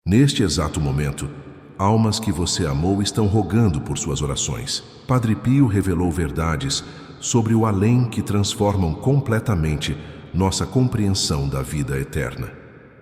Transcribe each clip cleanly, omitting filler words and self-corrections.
Neste exato momento, almas que você amou estão rogando por suas orações. Padre Pio revelou verdades sobre o além que transformam completamente nossa compreensão da vida eterna.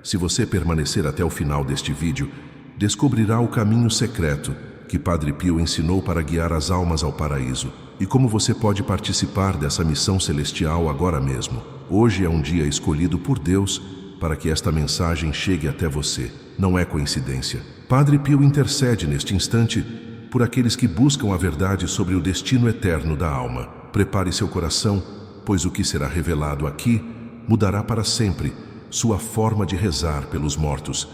Se você permanecer até o final deste vídeo, descobrirá o caminho secreto que Padre Pio ensinou para guiar as almas ao paraíso e como você pode participar dessa missão celestial agora mesmo. Hoje é um dia escolhido por Deus para que esta mensagem chegue até você. Não é coincidência. Padre Pio intercede neste instante por aqueles que buscam a verdade sobre o destino eterno da alma. Prepare seu coração, pois o que será revelado aqui mudará para sempre sua forma de rezar pelos mortos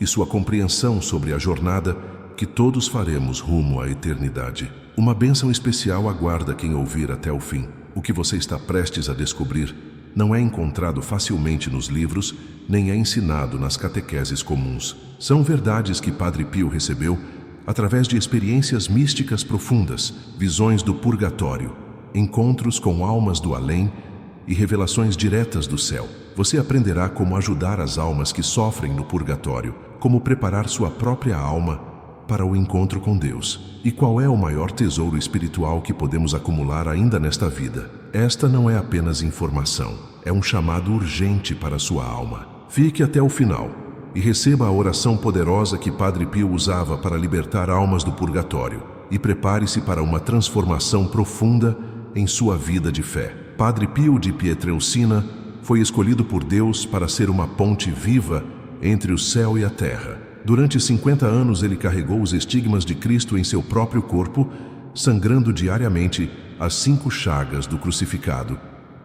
e sua compreensão sobre a jornada que todos faremos rumo à eternidade. Uma bênção especial aguarda quem ouvir até o fim. O que você está prestes a descobrir não é encontrado facilmente nos livros, nem é ensinado nas catequeses comuns. São verdades que Padre Pio recebeu através de experiências místicas profundas, visões do purgatório, encontros com almas do além e revelações diretas do céu. Você aprenderá como ajudar as almas que sofrem no purgatório, como preparar sua própria alma para o encontro com Deus. E qual é o maior tesouro espiritual que podemos acumular ainda nesta vida? Esta não é apenas informação, é um chamado urgente para a sua alma. Fique até o final e receba a oração poderosa que Padre Pio usava para libertar almas do purgatório. E prepare-se para uma transformação profunda em sua vida de fé. Padre Pio de Pietrelcina foi escolhido por Deus para ser uma ponte viva entre o céu e a terra. Durante 50 anos ele carregou os estigmas de Cristo em seu próprio corpo, sangrando diariamente as 5 chagas do crucificado.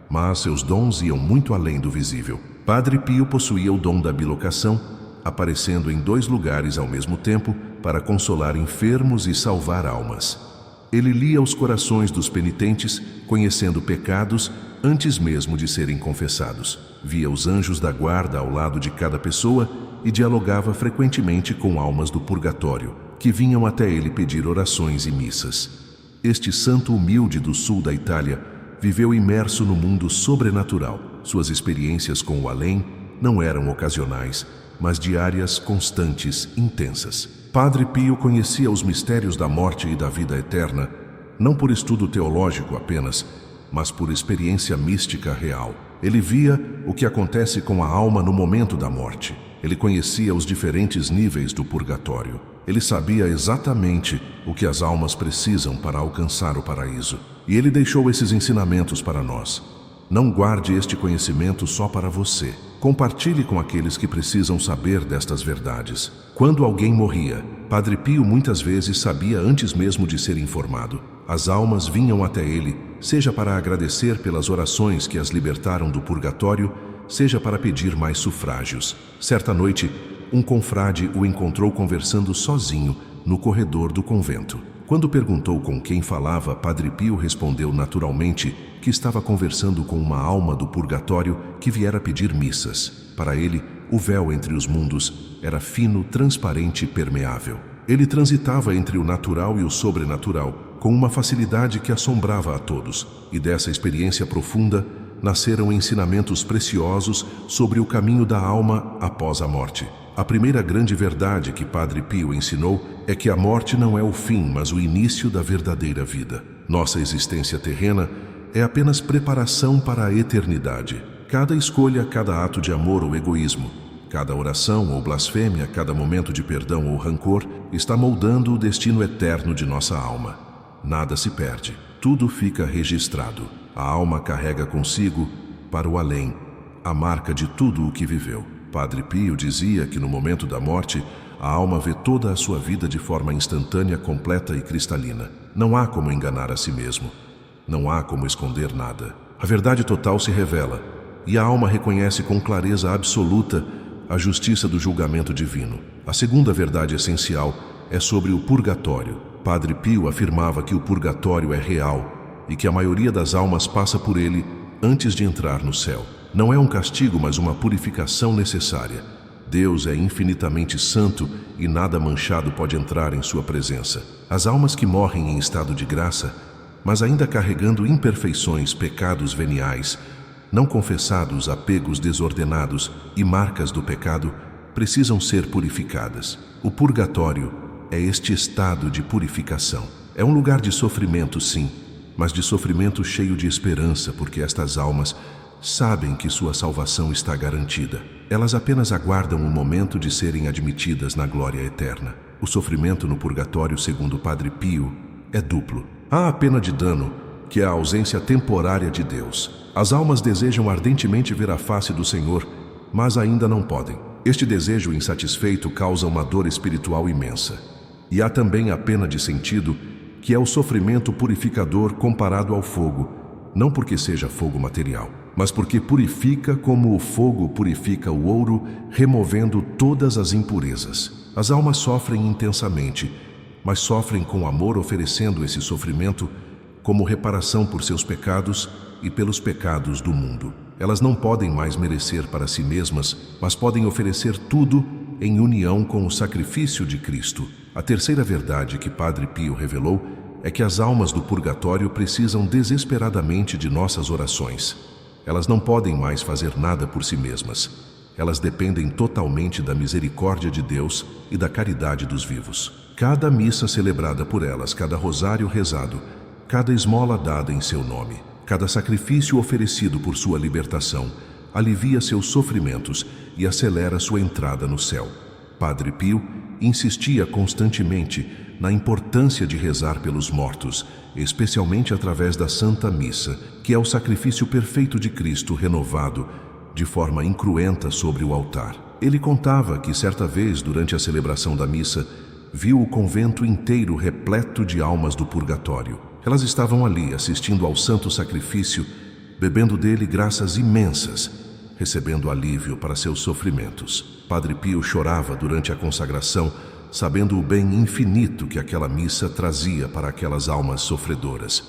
Mas seus dons iam muito além do visível. Padre Pio possuía o dom da bilocação, aparecendo em 2 lugares ao mesmo tempo para consolar enfermos e salvar almas. Ele lia os corações dos penitentes, conhecendo pecados antes mesmo de serem confessados. Via os anjos da guarda ao lado de cada pessoa e dialogava frequentemente com almas do purgatório, que vinham até ele pedir orações e missas. Este santo humilde do sul da Itália viveu imerso no mundo sobrenatural. Suas experiências com o além não eram ocasionais, mas diárias, constantes, intensas. Padre Pio conhecia os mistérios da morte e da vida eterna, não por estudo teológico apenas, mas por experiência mística real. Ele via o que acontece com a alma no momento da morte. Ele conhecia os diferentes níveis do purgatório. Ele sabia exatamente o que as almas precisam para alcançar o paraíso. E ele deixou esses ensinamentos para nós. Não guarde este conhecimento só para você. Compartilhe com aqueles que precisam saber destas verdades. Quando alguém morria, Padre Pio muitas vezes sabia antes mesmo de ser informado. As almas vinham até ele, seja para agradecer pelas orações que as libertaram do purgatório, seja para pedir mais sufrágios. Certa noite, um confrade o encontrou conversando sozinho no corredor do convento. Quando perguntou com quem falava, Padre Pio respondeu naturalmente que estava conversando com uma alma do purgatório que viera pedir missas. Para ele, o véu entre os mundos era fino, transparente e permeável. Ele transitava entre o natural e o sobrenatural com uma facilidade que assombrava a todos. E dessa experiência profunda nasceram ensinamentos preciosos sobre o caminho da alma após a morte. A primeira grande verdade que Padre Pio ensinou é que a morte não é o fim, mas o início da verdadeira vida. Nossa existência terrena é apenas preparação para a eternidade. Cada escolha, cada ato de amor ou egoísmo, cada oração ou blasfêmia, cada momento de perdão ou rancor está moldando o destino eterno de nossa alma. Nada se perde, tudo fica registrado. A alma carrega consigo, para o além, a marca de tudo o que viveu. Padre Pio dizia que no momento da morte, a alma vê toda a sua vida de forma instantânea, completa e cristalina. Não há como enganar a si mesmo. Não há como esconder nada. A verdade total se revela, e a alma reconhece com clareza absoluta a justiça do julgamento divino. A segunda verdade essencial é sobre o purgatório. Padre Pio afirmava que o purgatório é real e que a maioria das almas passa por ele antes de entrar no céu. Não é um castigo, mas uma purificação necessária. Deus é infinitamente santo e nada manchado pode entrar em sua presença. As almas que morrem em estado de graça, mas ainda carregando imperfeições, pecados veniais, não confessados, apegos desordenados e marcas do pecado, precisam ser purificadas. O purgatório é este estado de purificação. É um lugar de sofrimento, sim, mas de sofrimento cheio de esperança, porque estas almas sabem que sua salvação está garantida. Elas apenas aguardam o momento de serem admitidas na glória eterna. O sofrimento no purgatório, segundo o Padre Pio, é duplo. Há a pena de dano, que é a ausência temporária de Deus. As almas desejam ardentemente ver a face do Senhor, mas ainda não podem. Este desejo insatisfeito causa uma dor espiritual imensa. E há também a pena de sentido, que é o sofrimento purificador comparado ao fogo, não porque seja fogo material, mas porque purifica como o fogo purifica o ouro, removendo todas as impurezas. As almas sofrem intensamente, mas sofrem com amor, oferecendo esse sofrimento como reparação por seus pecados e pelos pecados do mundo. Elas não podem mais merecer para si mesmas, mas podem oferecer tudo em união com o sacrifício de Cristo. A terceira verdade que Padre Pio revelou é que as almas do purgatório precisam desesperadamente de nossas orações. Elas não podem mais fazer nada por si mesmas. Elas dependem totalmente da misericórdia de Deus e da caridade dos vivos. Cada missa celebrada por elas, cada rosário rezado, cada esmola dada em seu nome, cada sacrifício oferecido por sua libertação, alivia seus sofrimentos e acelera sua entrada no céu. Padre Pio insistia constantemente na importância de rezar pelos mortos, especialmente através da Santa Missa, que é o sacrifício perfeito de Cristo renovado de forma incruenta sobre o altar. Ele contava que certa vez, durante a celebração da missa, viu o convento inteiro repleto de almas do purgatório. Elas estavam ali assistindo ao santo sacrifício, bebendo dele graças imensas, recebendo alívio para seus sofrimentos. Padre Pio chorava durante a consagração, sabendo o bem infinito que aquela missa trazia para aquelas almas sofredoras.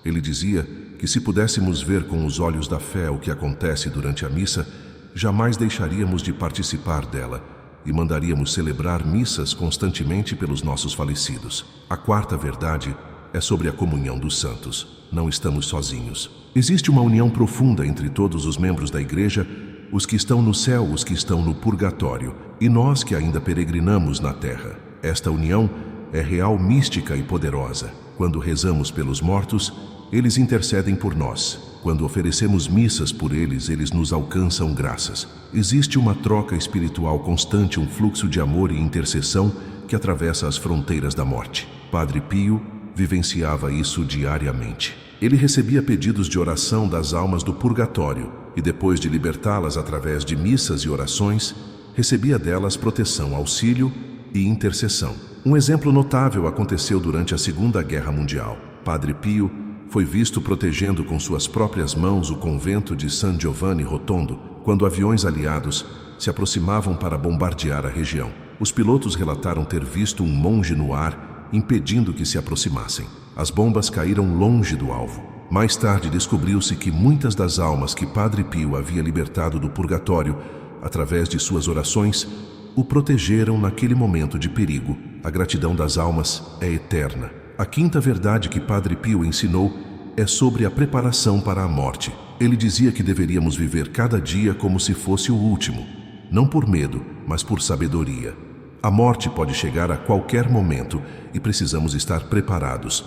Ele dizia que se pudéssemos ver com os olhos da fé o que acontece durante a missa, jamais deixaríamos de participar dela e mandaríamos celebrar missas constantemente pelos nossos falecidos. A quarta verdade é sobre a comunhão dos santos. Não estamos sozinhos. Existe uma união profunda entre todos os membros da Igreja, os que estão no céu, os que estão no purgatório, e nós que ainda peregrinamos na terra. Esta união é real, mística e poderosa. Quando rezamos pelos mortos, eles intercedem por nós. Quando oferecemos missas por eles, eles nos alcançam graças. Existe uma troca espiritual constante, um fluxo de amor e intercessão que atravessa as fronteiras da morte. Padre Pio vivenciava isso diariamente. Ele recebia pedidos de oração das almas do purgatório e, depois de libertá-las através de missas e orações, recebia delas proteção, auxílio e intercessão. Um exemplo notável aconteceu durante a Segunda Guerra Mundial. Padre Pio foi visto protegendo com suas próprias mãos o convento de San Giovanni Rotondo quando aviões aliados se aproximavam para bombardear a região. Os pilotos relataram ter visto um monge no ar, impedindo que se aproximassem. As bombas caíram longe do alvo. Mais tarde descobriu-se que muitas das almas que Padre Pio havia libertado do purgatório, através de suas orações, o protegeram naquele momento de perigo. A gratidão das almas é eterna. A quinta verdade que Padre Pio ensinou é sobre a preparação para a morte. Ele dizia que deveríamos viver cada dia como se fosse o último, não por medo, mas por sabedoria. A morte pode chegar a qualquer momento e precisamos estar preparados.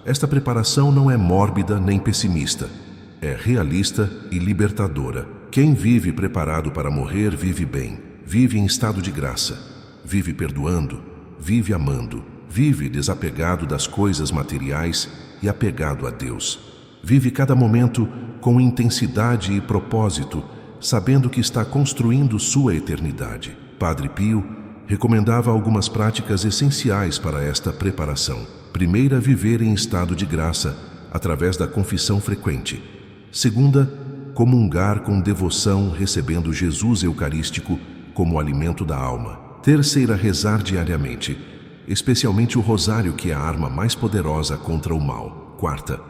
Esta preparação não é mórbida nem pessimista, é realista e libertadora. Quem vive preparado para morrer vive bem, vive em estado de graça, vive perdoando, vive amando, vive desapegado das coisas materiais e apegado a Deus. Vive cada momento com intensidade e propósito, sabendo que está construindo sua eternidade. Padre Pio recomendava algumas práticas essenciais para esta preparação. Primeira, viver em estado de graça, através da confissão frequente. Segunda, comungar com devoção, recebendo Jesus Eucarístico como alimento da alma. Terceira, rezar diariamente, especialmente o rosário, que é a arma mais poderosa contra o mal. Quarta,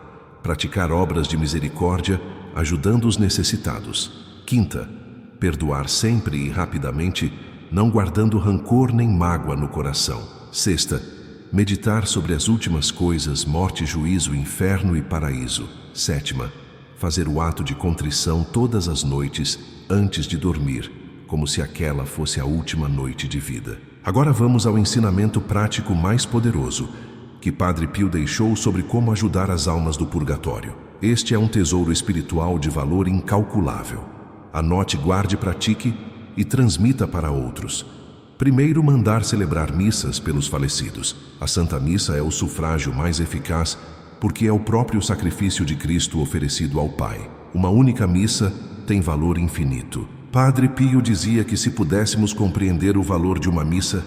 praticar obras de misericórdia, ajudando os necessitados. Quinta, perdoar sempre e rapidamente, não guardando rancor nem mágoa no coração. Sexta, meditar sobre as últimas coisas, morte, juízo, inferno e paraíso. Sétima, fazer o ato de contrição todas as noites antes de dormir, como se aquela fosse a última noite de vida. Agora vamos ao ensinamento prático mais poderoso que Padre Pio deixou sobre como ajudar as almas do purgatório. Este é um tesouro espiritual de valor incalculável. Anote, guarde, pratique e transmita para outros. Primeiro, mandar celebrar missas pelos falecidos. A Santa Missa é o sufrágio mais eficaz porque é o próprio sacrifício de Cristo oferecido ao Pai. Uma única missa tem valor infinito. Padre Pio dizia que se pudéssemos compreender o valor de uma missa,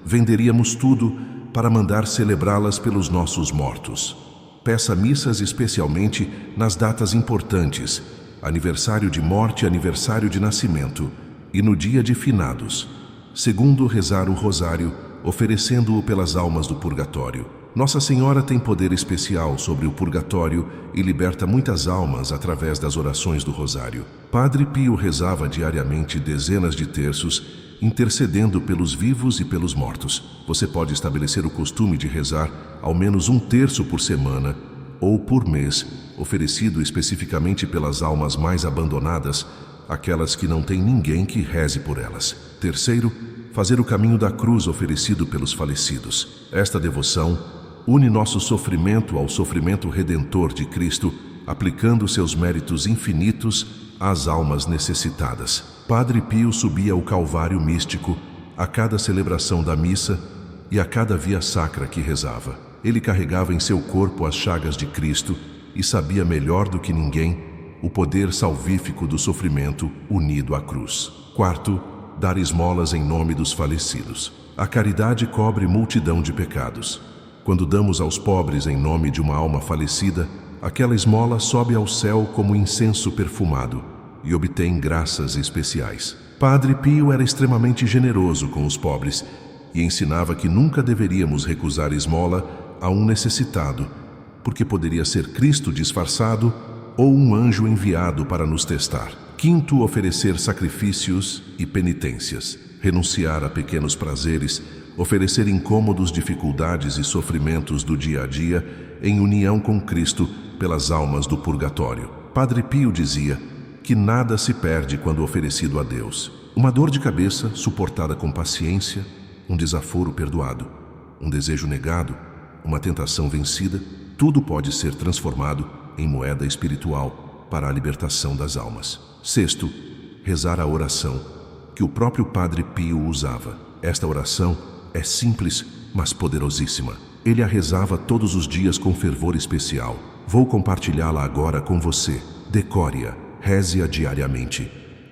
venderíamos tudo para mandar celebrá-las pelos nossos mortos. Peça missas especialmente nas datas importantes, aniversário de morte e aniversário de nascimento, e no dia de finados. Segundo, rezar o rosário, oferecendo-o pelas almas do purgatório. Nossa Senhora tem poder especial sobre o purgatório e liberta muitas almas através das orações do rosário. Padre Pio rezava diariamente dezenas de terços, intercedendo pelos vivos e pelos mortos. Você pode estabelecer o costume de rezar ao menos um terço por semana ou por mês, oferecido especificamente pelas almas mais abandonadas, aquelas que não têm ninguém que reze por elas. Terceiro, fazer o caminho da cruz oferecido pelos falecidos. Esta devoção une nosso sofrimento ao sofrimento redentor de Cristo, aplicando seus méritos infinitos às almas necessitadas. Padre Pio subia ao Calvário místico a cada celebração da missa e a cada via sacra que rezava. Ele carregava em seu corpo as chagas de Cristo e sabia melhor do que ninguém o poder salvífico do sofrimento unido à cruz. Quarto, dar esmolas em nome dos falecidos. A caridade cobre multidão de pecados. Quando damos aos pobres em nome de uma alma falecida, aquela esmola sobe ao céu como incenso perfumado e obtém graças especiais. Padre Pio era extremamente generoso com os pobres e ensinava que nunca deveríamos recusar esmola a um necessitado, porque poderia ser Cristo disfarçado ou um anjo enviado para nos testar. Quinto, oferecer sacrifícios e penitências. Renunciar a pequenos prazeres, oferecer incômodos, dificuldades e sofrimentos do dia a dia em união com Cristo pelas almas do purgatório. Padre Pio dizia que nada se perde quando oferecido a Deus. Uma dor de cabeça suportada com paciência, um desaforo perdoado, um desejo negado, uma tentação vencida, tudo pode ser transformado em moeda espiritual para a libertação das almas. Sexto, rezar a oração que o próprio Padre Pio usava. Esta oração é simples, mas poderosíssima. Ele a rezava todos os dias com fervor especial. Vou compartilhá-la agora com você. Decore-a, reze-a diariamente.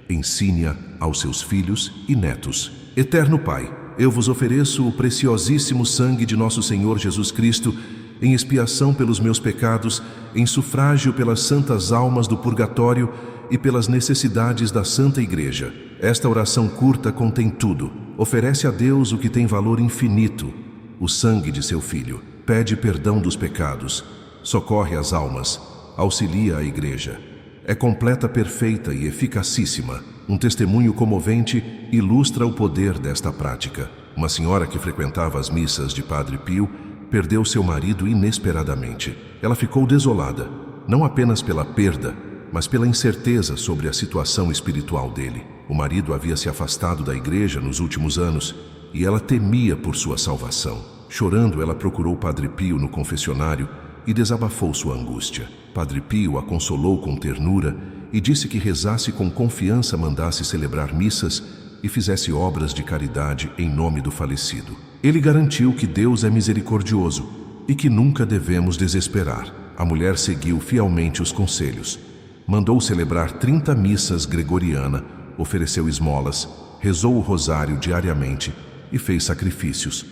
Ensine-a aos seus filhos e netos. Eterno Pai, eu vos ofereço o preciosíssimo sangue de nosso Senhor Jesus Cristo em expiação pelos meus pecados, em sufrágio pelas santas almas do purgatório e pelas necessidades da Santa Igreja. Esta oração curta contém tudo. Oferece a Deus o que tem valor infinito, o sangue de seu Filho. Pede perdão dos pecados, socorre as almas, auxilia a Igreja. É completa, perfeita e eficacíssima. Um testemunho comovente ilustra o poder desta prática. Uma senhora que frequentava as missas de Padre Pio perdeu seu marido inesperadamente. Ela ficou desolada, não apenas pela perda, mas pela incerteza sobre a situação espiritual dele. O marido havia se afastado da igreja nos últimos anos e ela temia por sua salvação. Chorando, ela procurou Padre Pio no confessionário e desabafou sua angústia. Padre Pio a consolou com ternura e disse que rezasse com confiança, mandasse celebrar missas e fizesse obras de caridade em nome do falecido. Ele garantiu que Deus é misericordioso e que nunca devemos desesperar. A mulher seguiu fielmente os conselhos. Mandou celebrar 30 missas gregoriana, ofereceu esmolas, rezou o rosário diariamente e fez sacrifícios.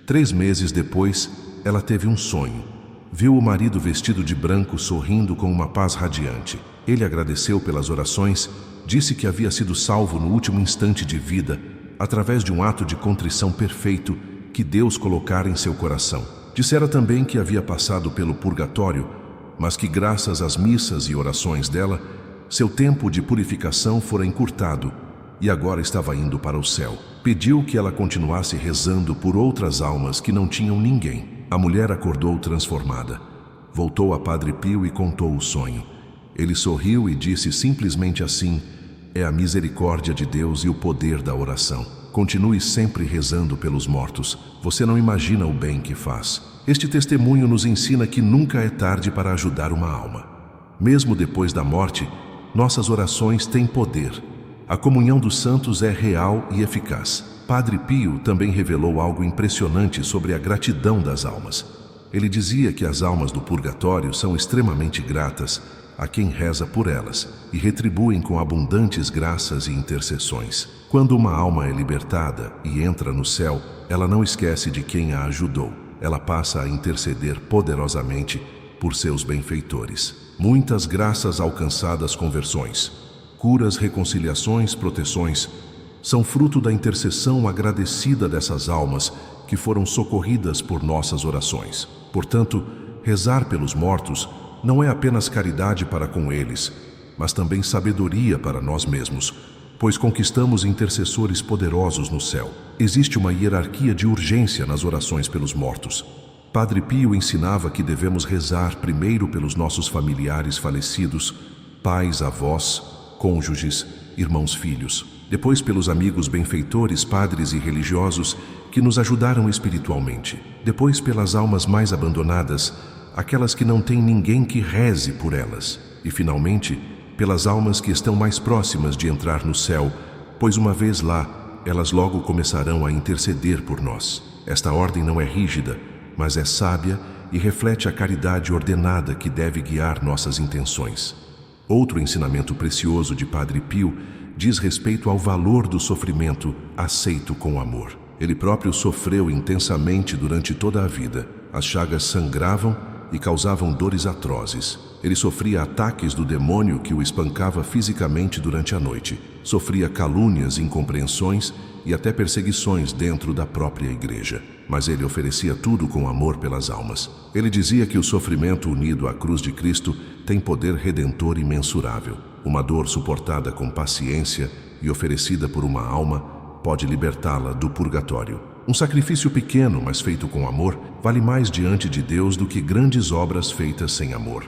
3 meses depois, ela teve um sonho. Viu o marido vestido de branco sorrindo com uma paz radiante. Ele agradeceu pelas orações, disse que havia sido salvo no último instante de vida, através de um ato de contrição perfeito que Deus colocara em seu coração. Dissera também que havia passado pelo purgatório, mas que graças às missas e orações dela, seu tempo de purificação fora encurtado e agora estava indo para o céu. Pediu que ela continuasse rezando por outras almas que não tinham ninguém. A mulher acordou transformada. Voltou a Padre Pio e contou o sonho. Ele sorriu e disse simplesmente assim: é a misericórdia de Deus e o poder da oração. Continue sempre rezando pelos mortos. Você não imagina o bem que faz. Este testemunho nos ensina que nunca é tarde para ajudar uma alma. Mesmo depois da morte, nossas orações têm poder. A comunhão dos santos é real e eficaz. Padre Pio também revelou algo impressionante sobre a gratidão das almas. Ele dizia que as almas do purgatório são extremamente gratas a quem reza por elas e retribuem com abundantes graças e intercessões. Quando uma alma é libertada e entra no céu, ela não esquece de quem a ajudou. Ela passa a interceder poderosamente por seus benfeitores. Muitas graças alcançadas, conversões, curas, reconciliações, proteções, são fruto da intercessão agradecida dessas almas que foram socorridas por nossas orações. Portanto, rezar pelos mortos não é apenas caridade para com eles, mas também sabedoria para nós mesmos, pois conquistamos intercessores poderosos no céu. Existe uma hierarquia de urgência nas orações pelos mortos. Padre Pio ensinava que devemos rezar primeiro pelos nossos familiares falecidos, pais, avós, cônjuges, irmãos, filhos. Depois pelos amigos benfeitores, padres e religiosos que nos ajudaram espiritualmente. Depois pelas almas mais abandonadas, aquelas que não têm ninguém que reze por elas. E finalmente, pelas almas que estão mais próximas de entrar no céu, pois uma vez lá, elas logo começarão a interceder por nós. Esta ordem não é rígida, mas é sábia e reflete a caridade ordenada que deve guiar nossas intenções. Outro ensinamento precioso de Padre Pio diz respeito ao valor do sofrimento aceito com amor. Ele próprio sofreu intensamente durante toda a vida. As chagas sangravam e causavam dores atrozes. Ele sofria ataques do demônio que o espancava fisicamente durante a noite. Sofria calúnias, incompreensões e até perseguições dentro da própria igreja. Mas ele oferecia tudo com amor pelas almas. Ele dizia que o sofrimento unido à cruz de Cristo tem poder redentor imensurável. Uma dor suportada com paciência e oferecida por uma alma pode libertá-la do purgatório. Um sacrifício pequeno, mas feito com amor, vale mais diante de Deus do que grandes obras feitas sem amor.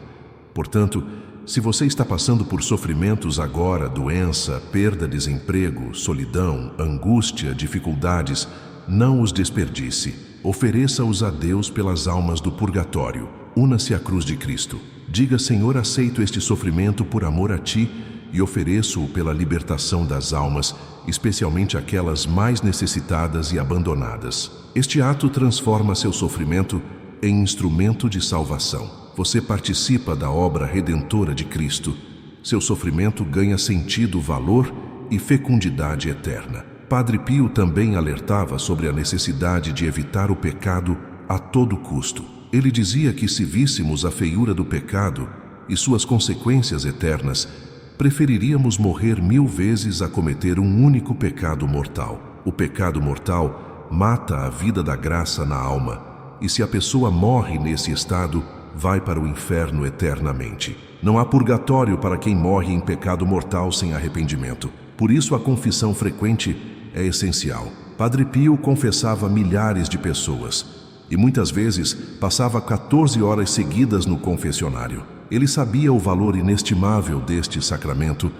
Portanto, se você está passando por sofrimentos agora, doença, perda, desemprego, solidão, angústia, dificuldades, não os desperdice. Ofereça-os a Deus pelas almas do purgatório. Una-se à cruz de Cristo. Diga: Senhor, aceito este sofrimento por amor a Ti e ofereço-o pela libertação das almas, especialmente aquelas mais necessitadas e abandonadas. Este ato transforma seu sofrimento em instrumento de salvação. Você participa da obra redentora de Cristo. Seu sofrimento ganha sentido, valor e fecundidade eterna. Padre Pio também alertava sobre a necessidade de evitar o pecado a todo custo. Ele dizia que se víssemos a feiura do pecado e suas consequências eternas, preferiríamos morrer 1000 vezes a cometer um único pecado mortal. O pecado mortal mata a vida da graça na alma, e se a pessoa morre nesse estado, vai para o inferno eternamente. Não há purgatório para quem morre em pecado mortal sem arrependimento. Por isso a confissão frequente é essencial. Padre Pio confessava milhares de pessoas e muitas vezes passava 14 horas seguidas no confessionário. Ele sabia o valor inestimável deste sacramento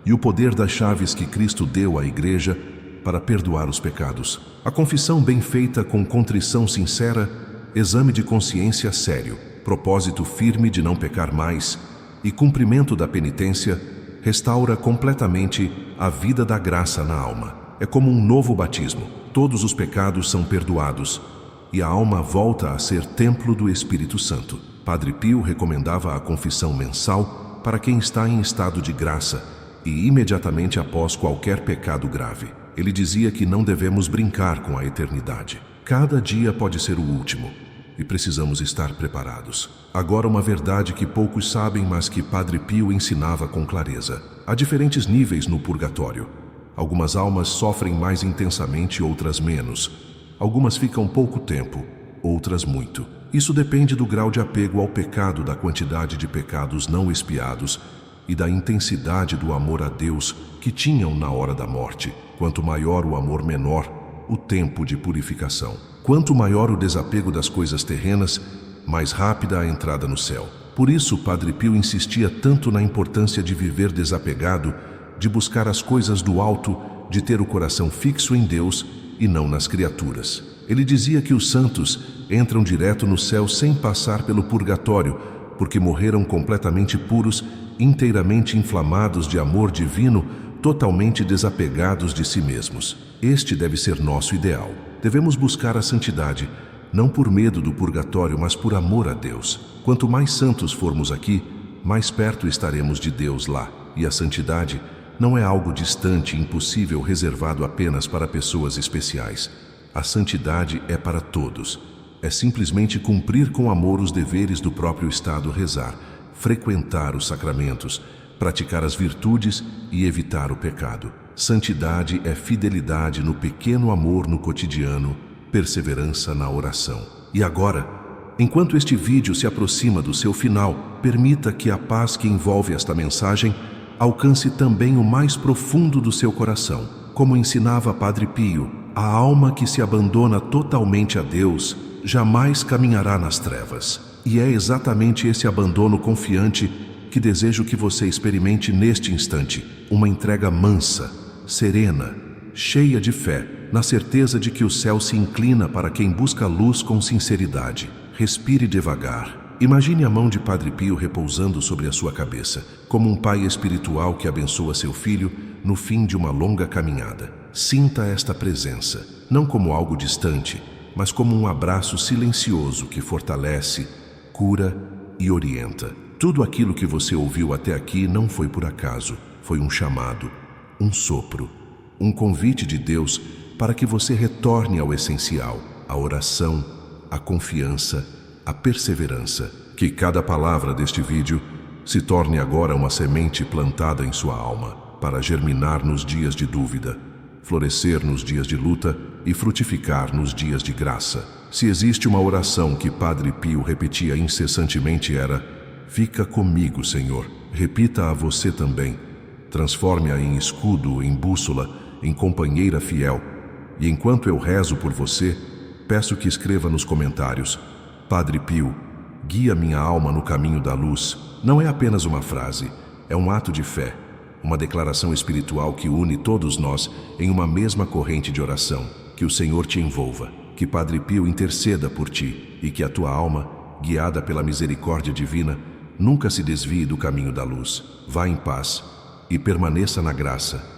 e o poder das chaves que Cristo deu à Igreja para perdoar os pecados. A confissão bem feita com contrição sincera, exame de consciência sério, propósito firme de não pecar mais e cumprimento da penitência restaura completamente a vida da graça na alma. É como um novo batismo. Todos os pecados são perdoados e a alma volta a ser templo do Espírito Santo. Padre Pio recomendava a confissão mensal para quem está em estado de graça e imediatamente após qualquer pecado grave. Ele dizia que não devemos brincar com a eternidade. Cada dia pode ser o último e precisamos estar preparados. Agora, uma verdade que poucos sabem, mas que Padre Pio ensinava com clareza. Há diferentes níveis no purgatório. Algumas almas sofrem mais intensamente, outras menos. Algumas ficam pouco tempo, outras muito. Isso depende do grau de apego ao pecado, da quantidade de pecados não expiados e da intensidade do amor a Deus que tinham na hora da morte. Quanto maior o amor, menor o tempo de purificação. Quanto maior o desapego das coisas terrenas, mais rápida a entrada no céu. Por isso, Padre Pio insistia tanto na importância de viver desapegado de buscar as coisas do alto, de ter o coração fixo em Deus e não nas criaturas. Ele dizia que os santos entram direto no céu sem passar pelo purgatório, porque morreram completamente puros, inteiramente inflamados de amor divino, totalmente desapegados de si mesmos. Este deve ser nosso ideal. Devemos buscar a santidade, não por medo do purgatório, mas por amor a Deus. Quanto mais santos formos aqui, mais perto estaremos de Deus lá. E a santidade não é algo distante, impossível, reservado apenas para pessoas especiais. A santidade é para todos. É simplesmente cumprir com amor os deveres do próprio estado, rezar, frequentar os sacramentos, praticar as virtudes e evitar o pecado. Santidade é fidelidade no pequeno amor no cotidiano, perseverança na oração. E agora, enquanto este vídeo se aproxima do seu final, permita que a paz que envolve esta mensagem alcance também o mais profundo do seu coração. Como ensinava Padre Pio, a alma que se abandona totalmente a Deus jamais caminhará nas trevas. E é exatamente esse abandono confiante que desejo que você experimente neste instante. Uma entrega mansa, serena, cheia de fé, na certeza de que o céu se inclina para quem busca a luz com sinceridade. Respire devagar. Imagine a mão de Padre Pio repousando sobre a sua cabeça, como um pai espiritual que abençoa seu filho no fim de uma longa caminhada. Sinta esta presença, não como algo distante, mas como um abraço silencioso que fortalece, cura e orienta. Tudo aquilo que você ouviu até aqui não foi por acaso, foi um chamado, um sopro, um convite de Deus para que você retorne ao essencial, a oração, a confiança, a perseverança. Que cada palavra deste vídeo se torne agora uma semente plantada em sua alma, para germinar nos dias de dúvida, florescer nos dias de luta e frutificar nos dias de graça. Se existe uma oração que Padre Pio repetia incessantemente era: fica comigo, Senhor. Repita a você também. Transforme-a em escudo, em bússola, em companheira fiel. E enquanto eu rezo por você, peço que escreva nos comentários: Padre Pio, guia minha alma no caminho da luz. Não é apenas uma frase, é um ato de fé, uma declaração espiritual que une todos nós em uma mesma corrente de oração. Que o Senhor te envolva, que Padre Pio interceda por ti e que a tua alma, guiada pela misericórdia divina, nunca se desvie do caminho da luz. Vá em paz e permaneça na graça.